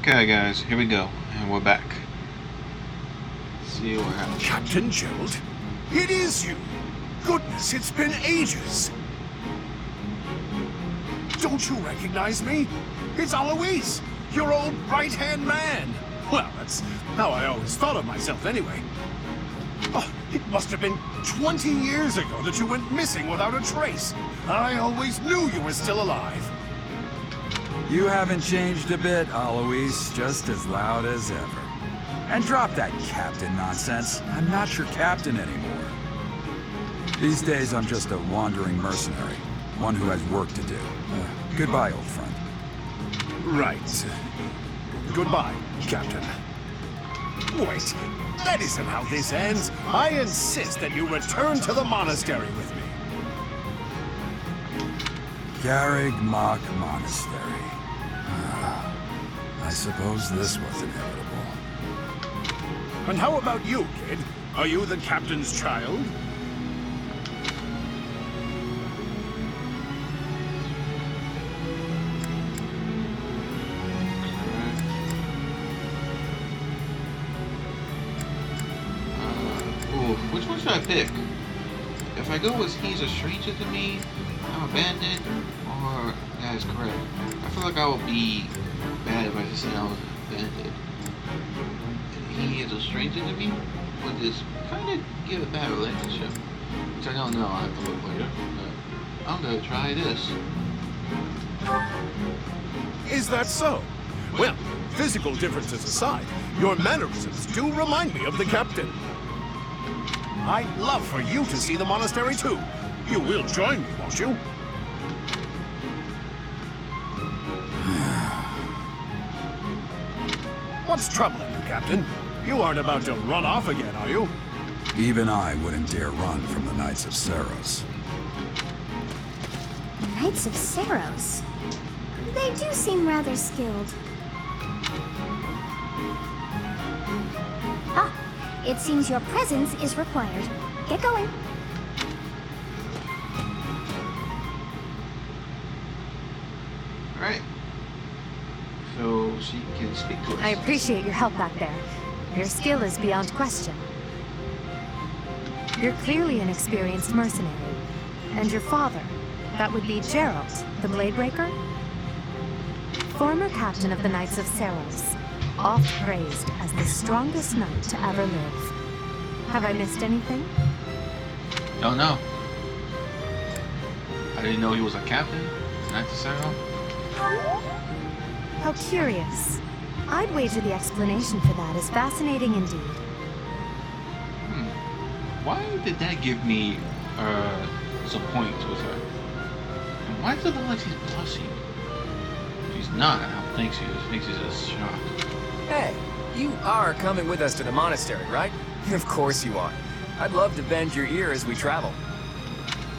Okay, guys, here we go, and we're back. Let's see what happens. Captain Gerald? It is you! Goodness, it's been ages! Don't you recognize me? It's Alois, your old right-hand man! Well, that's how I always thought of myself anyway. Oh, it must have been 20 years ago that you went missing without a trace. I always knew you were still alive. You haven't changed a bit, Alois. Just as loud as ever. And drop that captain nonsense. I'm not your captain anymore. These days, I'm just a wandering mercenary. One who has work to do. Goodbye, old friend. Right. Goodbye, Captain. Wait, that isn't how this ends. I insist that you return to the monastery with me. Garrig Mach Monastery. I suppose this was inevitable. And how about you, kid? Are you the captain's child? Which one should I pick? If I go with he's a stranger to me, I'm abandoned, or that is correct. I feel like I would be bad if I just say I was abandoned. He is a stranger to me, would this kind of give a bad relationship? Which I don't know, I have to look later, but I'm gonna try this. Is that so? Well, physical differences aside, your mannerisms do remind me of the captain. I'd love for you to see the monastery too. You will join me, won't you? What's troubling you, Captain? You aren't about to run off again, are you? Even I wouldn't dare run from the Knights of Seros. Knights of Seros? They do seem rather skilled. Ah, it seems your presence is required. Get going. Alright. So she can speak to us. I appreciate your help back there. Your skill is beyond question. You're clearly an experienced mercenary. And your father, that would be Gerald, the Bladebreaker? Former captain of the Knights of Seros, oft praised as the strongest knight to ever live. Have I missed anything? Don't know. I didn't know he was a captain. Knights of Seros. How curious. I'd wager the explanation for that is fascinating indeed. Why did that give me some points with her? And why does it look like she's blushing? She's not. I don't think she is. I think she's just shocked. Hey, you are coming with us to the monastery, right? Of course you are. I'd love to bend your ear as we travel.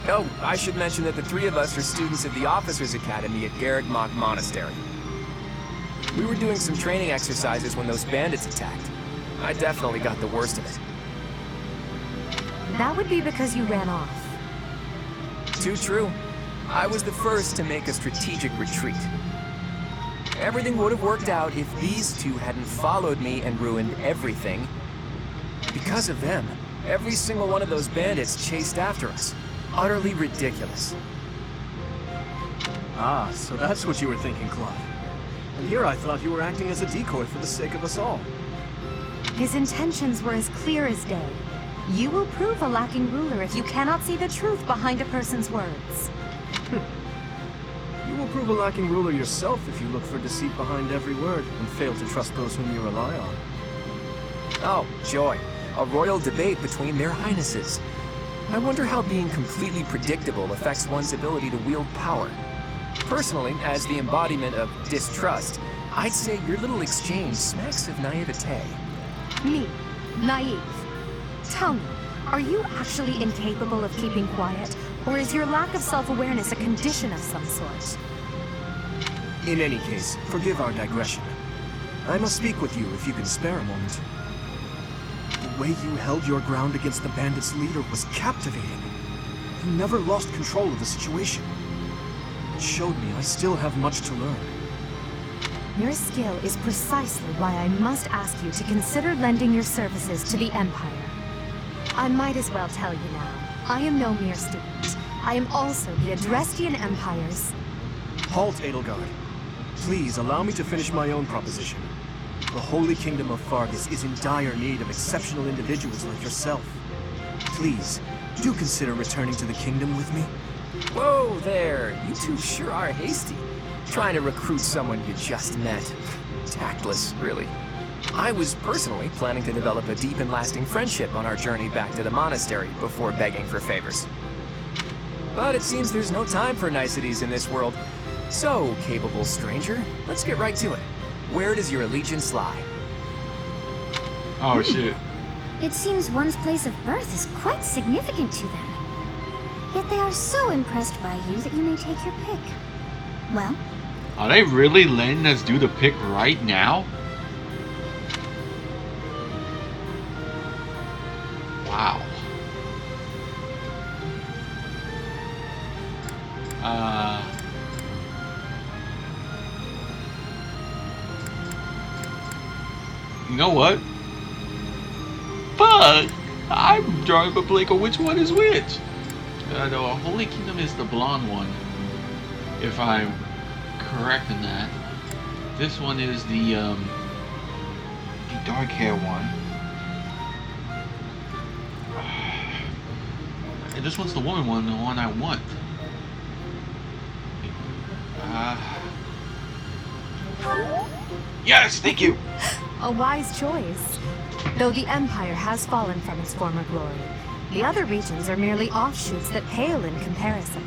Oh, I should mention that the three of us are students of the Officers' Academy at Garrig Mach Monastery. We were doing some training exercises when those bandits attacked. I definitely got the worst of it. That would be because you ran off. Too true. I was the first to make a strategic retreat. Everything would have worked out if these two hadn't followed me and ruined everything. Because of them, every single one of those bandits chased after us. Utterly ridiculous. Ah, so that's what you were thinking, Claude. And here I thought you were acting as a decoy for the sake of us all. His intentions were as clear as day. You will prove a lacking ruler if you cannot see the truth behind a person's words. You will prove a lacking ruler yourself if you look for deceit behind every word and fail to trust those whom you rely on. Oh, joy. A royal debate between their highnesses. I wonder how being completely predictable affects one's ability to wield power. Personally, as the embodiment of distrust, I'd say your little exchange smacks of naivete. Me, naive. Tell me, are you actually incapable of keeping quiet, or is your lack of self-awareness a condition of some sort? In any case, forgive our digression. I must speak with you if you can spare a moment. The way you held your ground against the bandits' leader was captivating. You never lost control of the situation. It showed me I still have much to learn. Your skill is precisely why I must ask you to consider lending your services to the Empire. I might as well tell you now, I am no mere student. I am also the Adrestian Empire's... Halt, Edelgard. Please allow me to finish my own proposition. The Holy Kingdom of Fargus is in dire need of exceptional individuals like yourself. Please, do consider returning to the kingdom with me. Whoa there, you two sure are hasty. Trying to recruit someone you just met. Tactless, really. I was personally planning to develop a deep and lasting friendship on our journey back to the monastery before begging for favors. But it seems there's no time for niceties in this world. So, capable stranger, let's get right to it. Where does your allegiance lie? Oh shit. It seems one's place of birth is quite significant to them. Yet they are so impressed by you that you may take your pick. Well, Are they really letting us do the pick right now? Wow. You know what? Fuck! I'm drawing a blank on which one is which. The Holy Kingdom is the blonde one, if I'm correct in that. This one is the dark hair one. And this one's the woman one, the one I want. Yes, thank you. A wise choice. Though the Empire has fallen from its former glory, the other regions are merely offshoots that pale in comparison.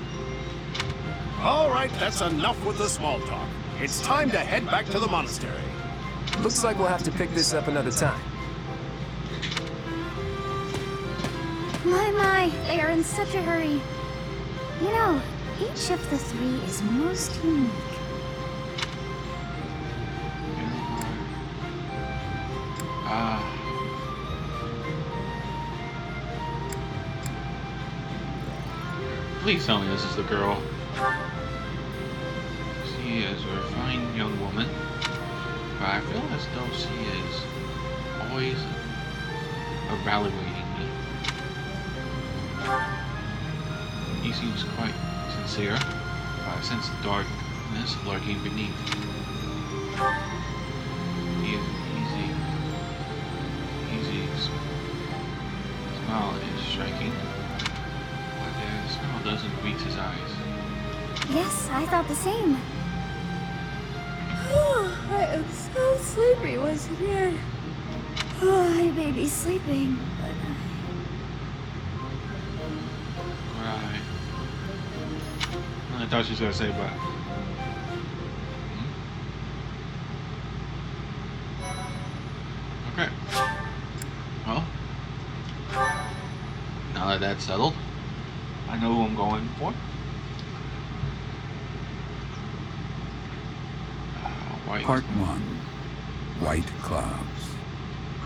All right, that's enough with the small talk. It's time to head back to the monastery. Looks like we'll have to pick this up another time. my, they are in such a hurry. You know, each of the three is most unique. Please tell me this is the girl. She is a refined young woman, but I feel as though she is always evaluating me. He seems quite sincere, but I sense darkness lurking beneath. He is easy smile is striking. The smile doesn't reach his eyes. Yes, I thought the same. I am so sleepy once again. I may be sleeping, but Right. I thought she was gonna say, but. Okay. Well, now that that's settled, I know who I'm going for. White. Part 1. White clouds.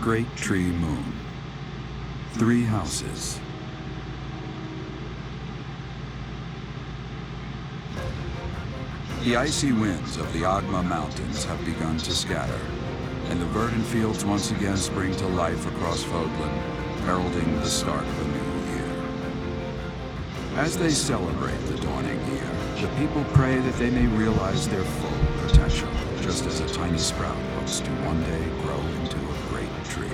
Great tree moon. 3 houses. The icy winds of the Agma Mountains have begun to scatter, and the verdant fields once again spring to life across Fodlan, heralding the start of a new year. As they celebrate the dawning year, the people pray that they may realize their full potential, just as a tiny sprout hopes to one day grow into a great tree.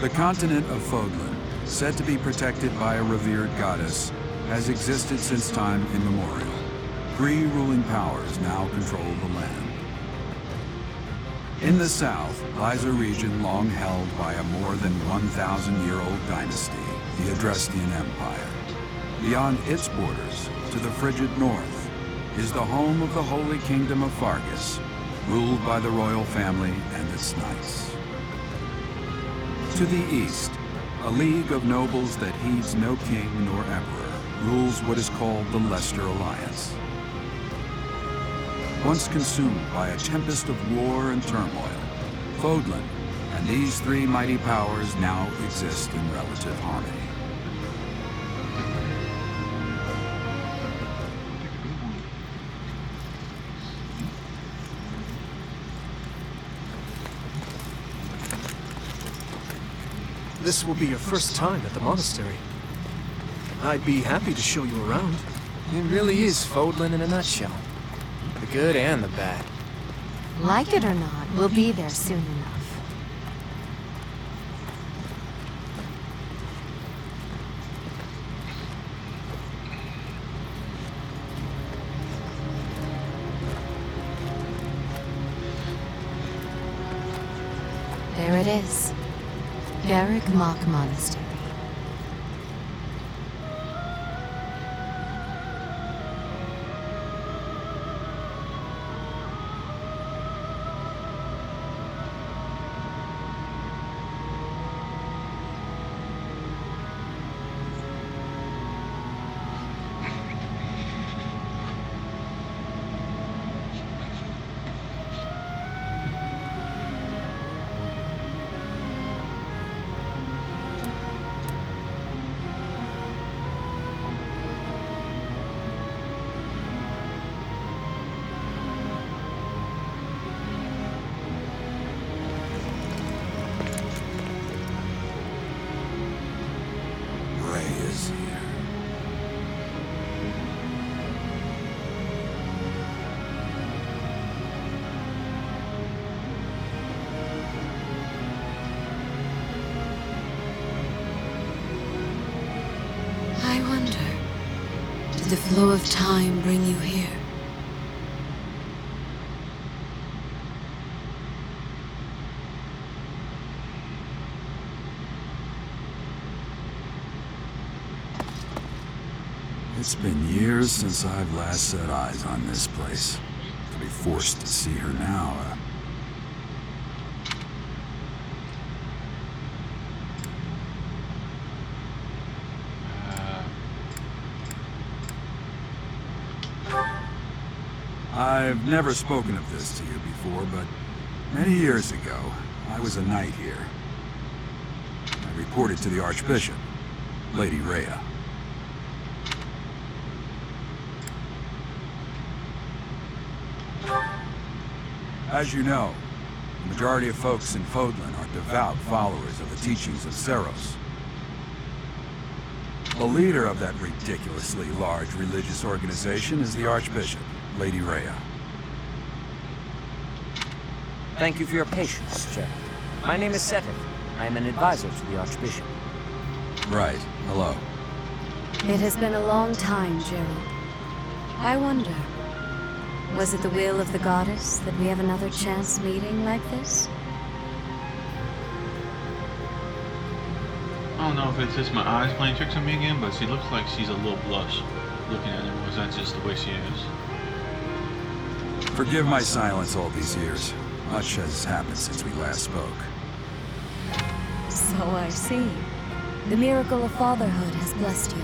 The continent of Fodlan, said to be protected by a revered goddess, has existed since time immemorial. 3 ruling powers now control the land. In the south lies a region long held by a more than 1,000-year-old dynasty, the Adrestian Empire. Beyond its borders, to the frigid north, is the home of the Holy Kingdom of Fargus, ruled by the royal family and its knights. To the east, a league of nobles that heeds no king nor emperor rules what is called the Leicester Alliance. Once consumed by a tempest of war and turmoil, Fodlan and these 3 mighty powers now exist in relative harmony. this will be your first time at the monastery. I'd be happy to show you around. It really is Fodlan in a nutshell. The good and the bad. Like it or not, we'll be there soon enough. There it is. Garrick Mock Monastery. I wonder, did the flow of time bring you here? It's been years since I've last set eyes on this place. To be forced to see her now, I've never spoken of this to you before, but many years ago, I was a knight here. I reported to the Archbishop, Lady Rhea. As you know, the majority of folks in Fodlan are devout followers of the teachings of Seros. The leader of that ridiculously large religious organization is the Archbishop, Lady Rhea. Thank you for your patience, Chair. My name is Seteth. I am an advisor to the Archbishop. Right. Hello. It has been a long time, Gerald. I wonder, was it the will of the goddess that we have another chance meeting like this? I don't know if it's just my eyes playing tricks on me again, but she looks like she's a little blush looking at him, or is that just the way she is? Forgive my silence all these years. Much has happened since we last spoke. So I see. The miracle of fatherhood has blessed you.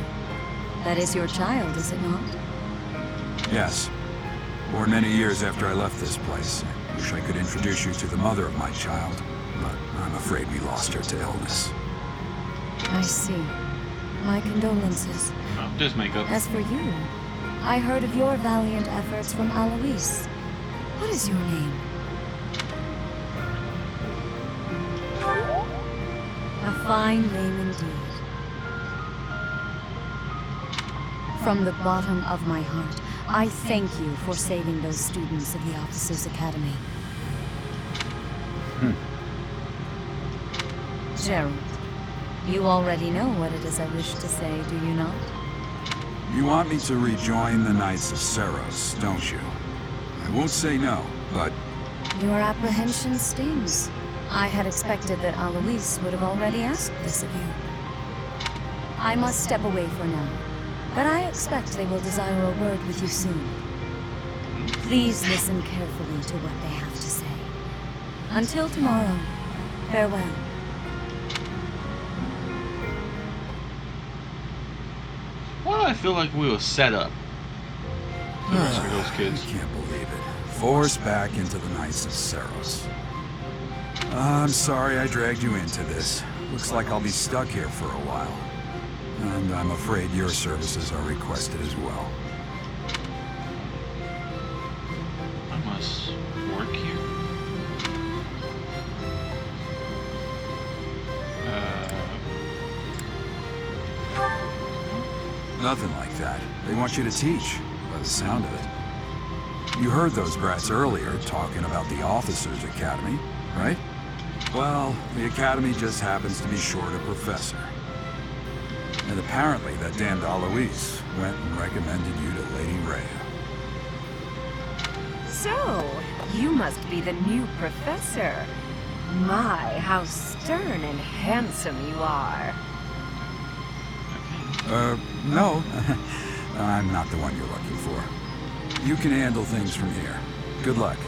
That is your child, is it not? Yes. Born many years after I left this place. I wish I could introduce you to the mother of my child, but I'm afraid we lost her to illness. I see. My condolences. Oh, just makeup. As for you, I heard of your valiant efforts from Alois. What is your name? A fine name indeed. From the bottom of my heart, I thank you for saving those students of the Officers' Academy. Gerald, you already know what it is I wish to say, do you not? You want me to rejoin the Knights of Seros, don't you? I won't say no, but... Your apprehension stings. I had expected that Alois would have already asked this of you. I must step away for now, but I expect they will desire a word with you soon. Please listen carefully to what they have to say. Until tomorrow, farewell. Why do I feel like we were set up for those kids? I can't believe it. Forced back into the Knights of Seros. I'm sorry I dragged you into this. Looks like I'll be stuck here for a while. And I'm afraid your services are requested as well. I must work here. Nothing like that. They want you to teach, by the sound of it. You heard those brats earlier talking about the Officers' Academy, right? Well, the Academy just happens to be short a professor. And apparently that damned Alois went and recommended you to Lady Rhea. So, you must be the new professor. My, how stern and handsome you are. No. I'm not the one you're looking for. You can handle things from here. Good luck.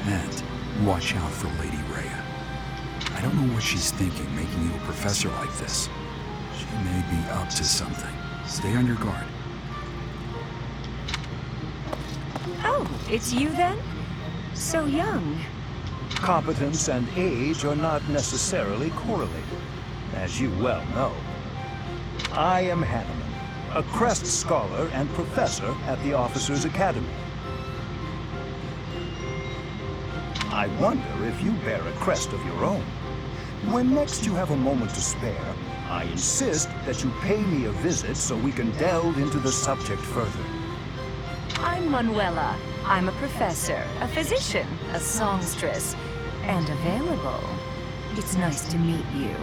And watch out for Lady Rhea. I don't know what she's thinking making you a professor like this. She may be up to something. Stay on your guard. Oh, it's you then? So young. Competence and age are not necessarily correlated, as you well know. I am Hanneman, a Crest Scholar and Professor at the Officers' Academy. I wonder if you bear a crest of your own. When next you have a moment to spare, I insist that you pay me a visit so we can delve into the subject further. I'm Manuela. I'm a professor, a physician, a songstress, and available. It's nice to meet you.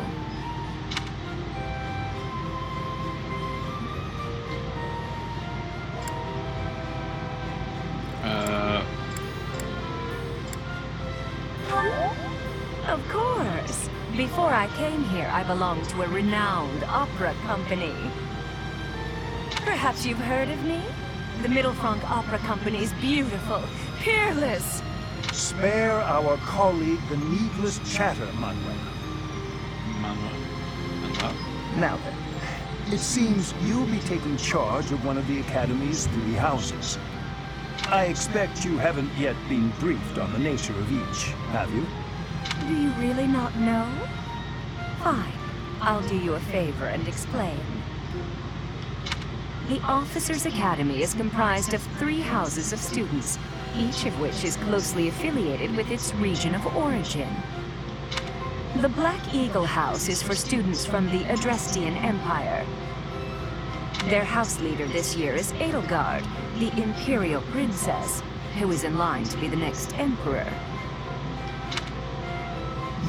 Of course. Before I came here, I belonged to a renowned opera company. Perhaps you've heard of me? The Mittelfranc Opera Company is beautiful, peerless. Spare our colleague the needless chatter, Manuela. Manuel. Now then, it seems you'll be taking charge of one of the Academy's 3 houses. I expect you haven't yet been briefed on the nature of each, have you? Do you really not know? Fine. I'll do you a favor and explain. The Officers' Academy is comprised of 3 houses of students, each of which is closely affiliated with its region of origin. The Black Eagle House is for students from the Adrestian Empire. Their house leader this year is Edelgard, the Imperial Princess, who is in line to be the next Emperor.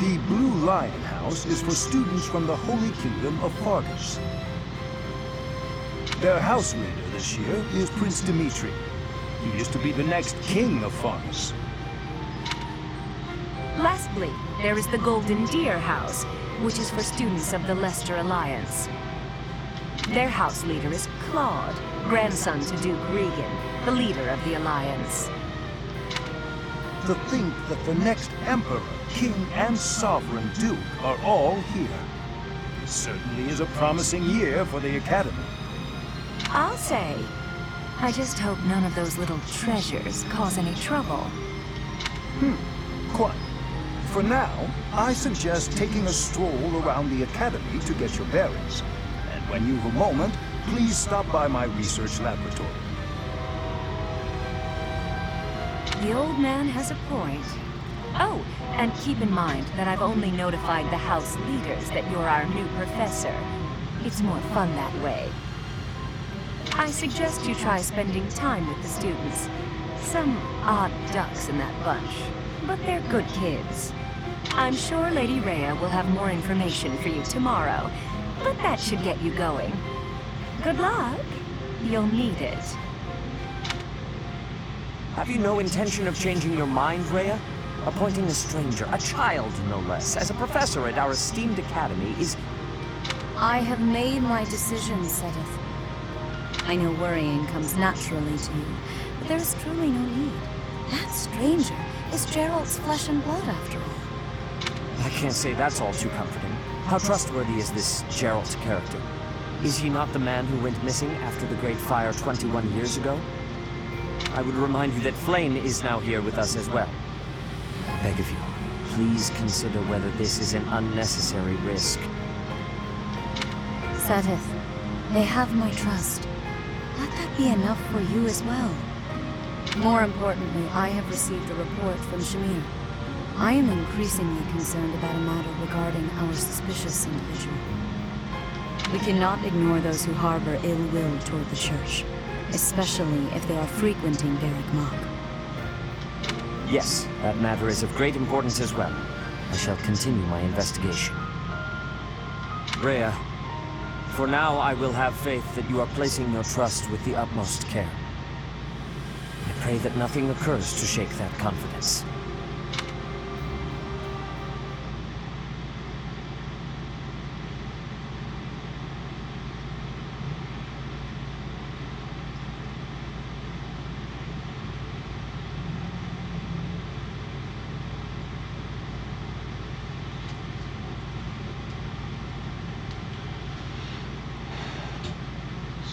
The Blue Lion House is for students from the Holy Kingdom of Fargus. Their house leader this year is Prince Dimitri. He is to be the next king of Fargus. Lastly, there is the Golden Deer House, which is for students of the Leicester Alliance. Their house leader is Claude, grandson to Duke Regan, the leader of the Alliance. To think that the next Emperor, King, and Sovereign Duke are all here. It certainly is a promising year for the Academy. I'll say. I just hope none of those little treasures cause any trouble. Quite. For now, I suggest taking a stroll around the Academy to get your bearings. And when you've a moment, please stop by my research laboratory. The old man has a point. Oh, and keep in mind that I've only notified the house leaders that you're our new professor. It's more fun that way. I suggest you try spending time with the students. Some odd ducks in that bunch, but they're good kids. I'm sure Lady Rhea will have more information for you tomorrow, but that should get you going. Good luck. You'll need it. Have you no intention of changing your mind, Rhea? Appointing a stranger, a child no less, as a professor at our esteemed academy is... I have made my decision, Sedith. I know worrying comes naturally to you, but there is truly no need. That stranger is Gerald's flesh and blood, after all. I can't say that's all too comforting. How trustworthy is this Gerald character? Is he not the man who went missing after the Great Fire 21 years ago? I would remind you that Flame is now here with us as well. I beg of you, please consider whether this is an unnecessary risk. Sedith, they have my trust. Let that be enough for you as well. More importantly, I have received a report from Shamir. I am increasingly concerned about a matter regarding our suspicious individual. We cannot ignore those who harbor ill will toward the Church, especially if they are frequenting Barrack Mach. Yes, that matter is of great importance as well. I shall continue my investigation. Rhea, for now I will have faith that you are placing your trust with the utmost care. I pray that nothing occurs to shake that confidence.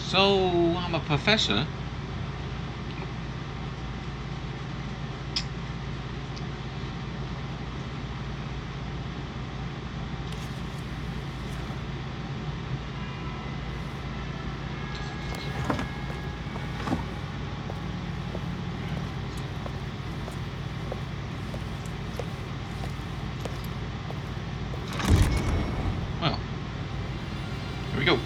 So, I'm a professor. Well, here we go.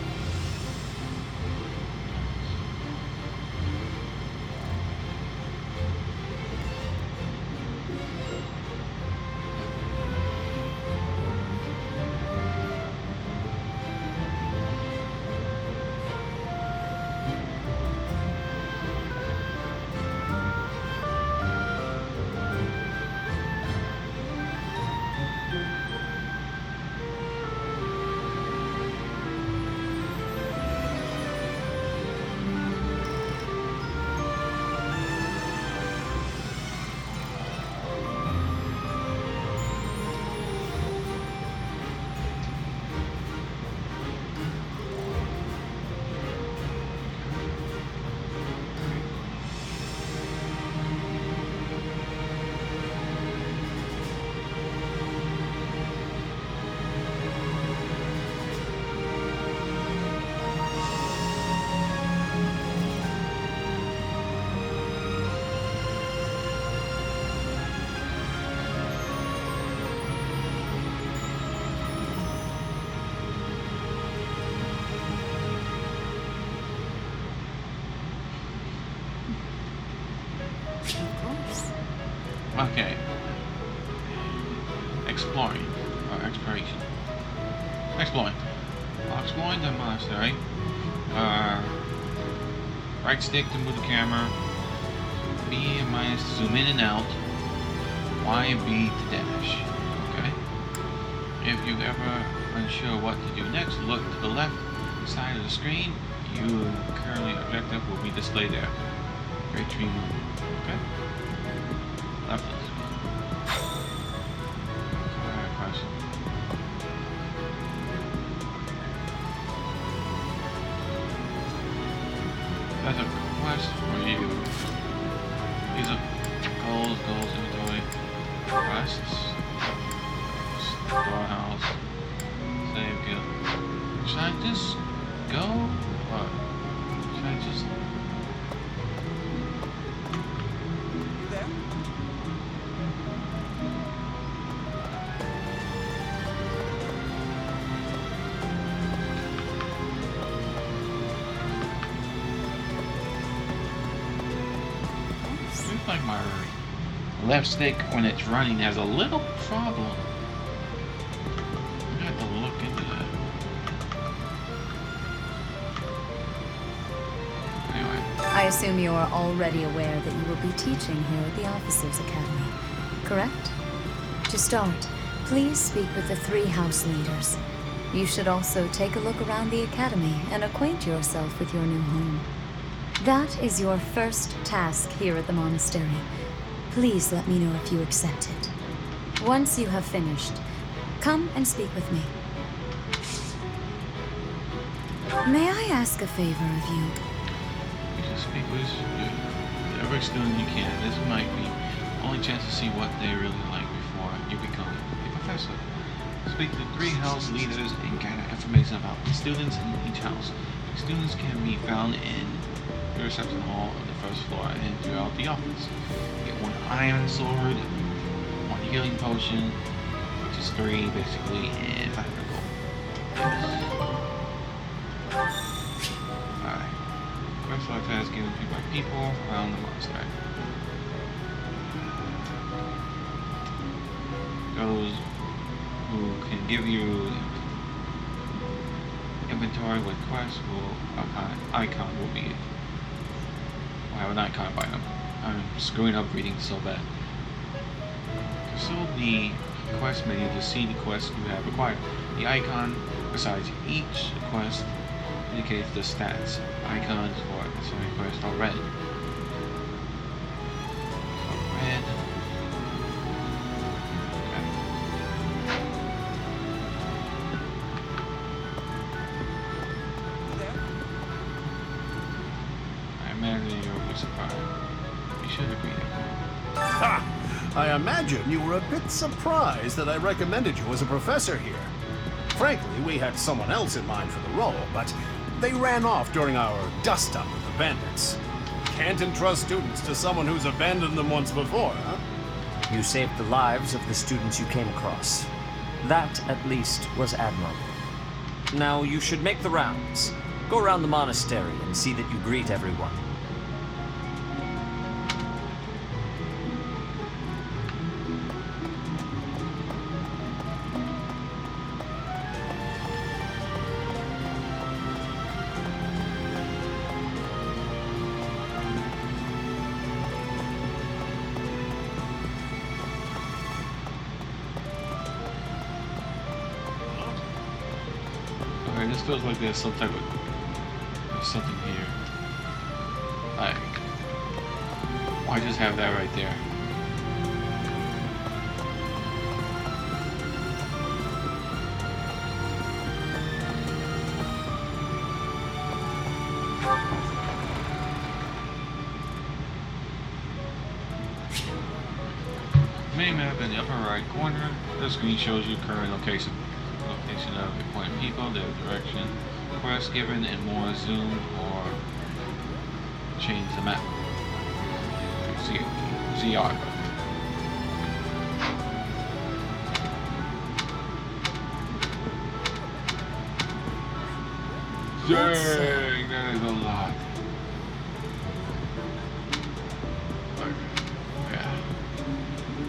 Okay. Exploring. Or exploration. Exploring. While exploring the monastery, right stick to move the camera, B and minus to zoom in and out, Y and B to dash. Okay? If you're ever unsure what to do next, look to the left side of the screen. Your current objective will be displayed there. Great tree move. Okay? Left is. Alright, question. That's a quest for you. These are goals, inventory, quests, storehouse, save guild. Should I just go? Or should I just... Seems like my left stick when it's running has a little problem. I'm gonna have to look into that. Anyway. I assume you are already aware that you will be teaching here at the Officers' Academy, correct? To start, please speak with the 3 house leaders. You should also take a look around the Academy and acquaint yourself with your new home. That is your first task here at the monastery. Please let me know if you accept it. Once you have finished, come and speak with me. May I ask a favor of you? You can speak with every student you can. This might be the only chance to see what they really like before you become a professor. Speak to 3 house leaders and gather information about the students in each house. Students can be found in the reception hall of the 1st floor and throughout the office. Get 1 iron sword, 1 healing potion, which is 3 basically, and 500 gold. Yes. select tasks given to you by people around the monastery. Those who can give you inventory with quests icon will be will have an icon by them. I'm screwing up reading so bad. Consult the quest menu to see the quests you have acquired. The icon besides each quest indicates the stats. Icons for certain quests are red. So red. I imagine you'll be surprised. You should agree that. Ha! I imagine you were a bit surprised that I recommended you as a professor here. Frankly, we had someone else in mind for the role, but they ran off during our dust-up with the bandits. Can't entrust students to someone who's abandoned them once before, huh? You saved the lives of the students you came across. That, at least, was admirable. Now, you should make the rounds. Go around the monastery and see that you greet everyone. Okay, this feels like there's some type of something here. Like, why just have that right there? Mini-map in the upper right corner. The screen shows you current location of appointed people, their direction, quests given, and more. Zoom or change the map. ZR. Dang, that is a lot. Yeah.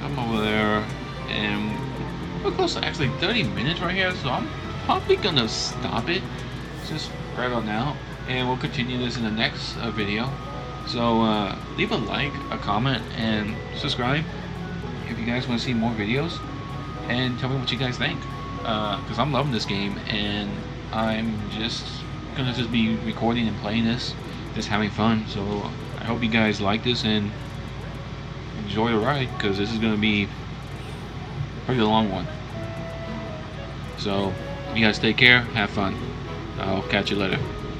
I'm over there, and we're close to actually 30 minutes right here, so I'm probably gonna stop it just right about now, and we'll continue this in the next video. So leave a like, a comment, and subscribe if you guys want to see more videos, and tell me what you guys think, because I'm loving this game, and I'm just gonna be recording and playing this, just having fun. So I hope you guys like this and enjoy the ride, because this is gonna be pretty long one. So you guys take care, have fun. I'll catch you later.